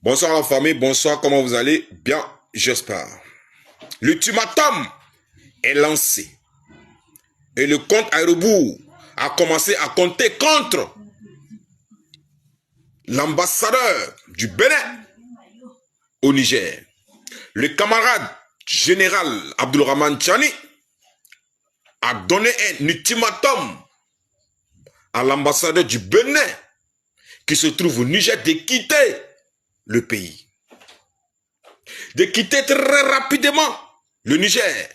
Bonsoir la famille, bonsoir, comment vous allez? Bien, j'espère. L'ultimatum est lancé. Et le compte à rebours a commencé à compter contre l'ambassadeur du Bénin au Niger. Le camarade général Abdulrahman Tchani a donné un ultimatum à l'ambassadeur du Bénin qui se trouve au Niger de quitter le pays. De quitter très rapidement le Niger.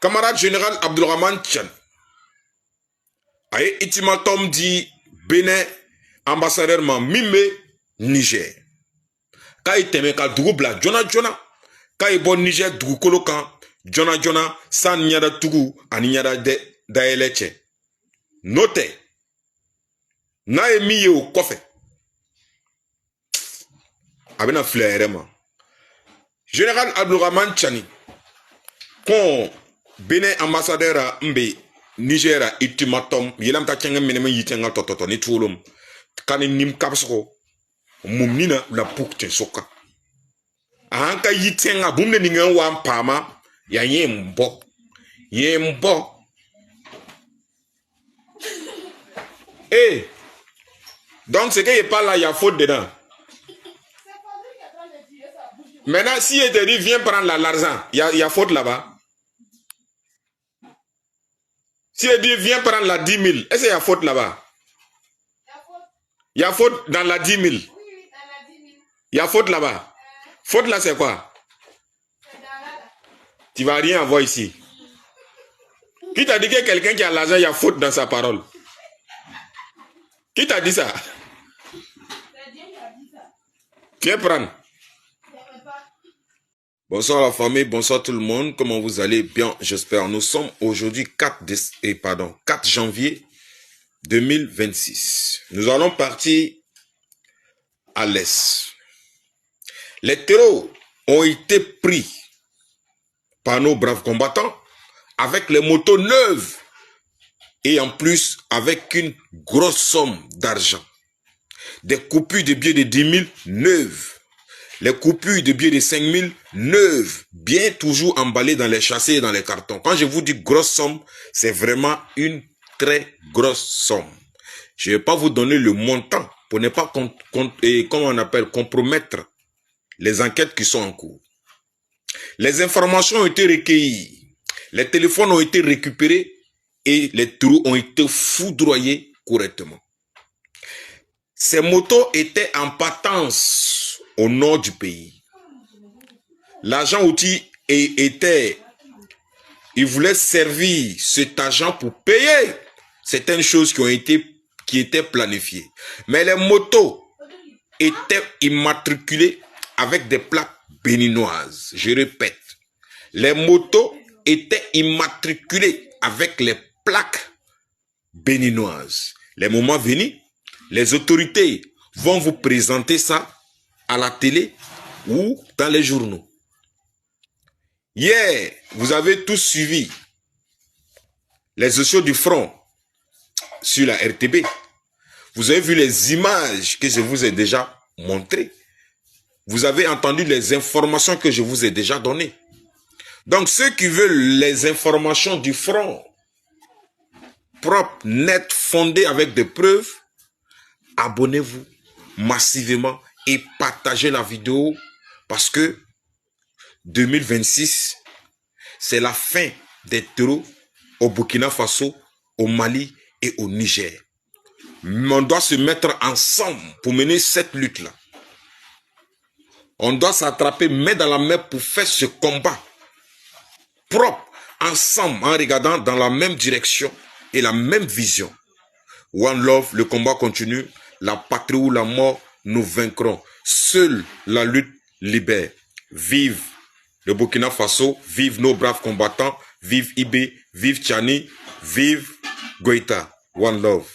Camarade général Abdulrahman Tchani a un ultimatum dit Bénin ambassadeur Mimé Niger. Quand il t'aimait qu'à Dougoubla, Jona. Quand il bon Niger, Dougou Jona, sans Nyada Tougou, Aninyada Daeleche. Notez. Na emi au coffre. Abena flairement. Général Abdulrahman Tchani, quand Bénin ambassadeur a Mbe Niger a ultimatum, yelam ta kenga meneme yitenga tototo ni tulum. Kani nim kapsko, mumnina la pukte soka. Ahanka yitenga bumne ninga wampama, ya yembo. Eh, donc ce qu'il parle là, il y a faute dedans. Maintenant, si il te dit viens prendre l'argent, il y a faute là-bas. Si il dit viens prendre la 10 000, est-ce qu'il y a faute là-bas? Il y a faute dans la 10 000. Il y a faute là-bas. Faute là, c'est quoi? Tu vas rien avoir ici. Qui t'a dit que quelqu'un qui a l'argent, il y a faute dans sa parole? Qui t'a dit ça? Viens prendre. Bonsoir la famille, bonsoir tout le monde. Comment vous allez? Bien, j'espère. Nous sommes aujourd'hui 4 janvier 2026. Nous allons partir à l'est. Les terreaux ont été pris par nos braves combattants avec les motos neuves et en plus avec une grosse somme d'argent. Des coupures de billets de 10 000 neuves. Les coupures de billets de 5 000 neuves, bien toujours emballées dans les châssis et dans les cartons. Quand je vous dis grosse somme, c'est vraiment une très grosse somme. Je ne vais pas vous donner le montant pour ne pas compromettre les enquêtes qui sont en cours. Les informations ont été recueillies, les téléphones ont été récupérés et les trous ont été foudroyés correctement. Ces motos étaient en partance au nord du pays. L'agent outil il voulait servir cet agent pour payer certaines choses qui étaient planifiées. Mais les motos étaient immatriculées avec des plaques béninoises. Je répète, les motos étaient immatriculées avec les plaques béninoises. Les moments venus, les autorités vont vous présenter ça à la télé ou dans les journaux. Hier, vous avez tous suivi les échos du front sur la RTB. Vous avez vu les images que je vous ai déjà montrées. Vous avez entendu les informations que je vous ai déjà données. Donc, ceux qui veulent les informations du front, propres, nettes, fondées avec des preuves, abonnez-vous massivement et partagez la vidéo parce que 2026, c'est la fin des terreaux au Burkina Faso, au Mali et au Niger. Mais on doit se mettre ensemble pour mener cette lutte-là. On doit s'attraper main dans la main pour faire ce combat propre, ensemble, en regardant dans la même direction et la même vision. One love, le combat continue. La patrie ou la mort, nous vaincrons. Seule la lutte libère. Vive le Burkina Faso, vive nos braves combattants, vive Ibé, vive Tchani, vive Goïta. One love.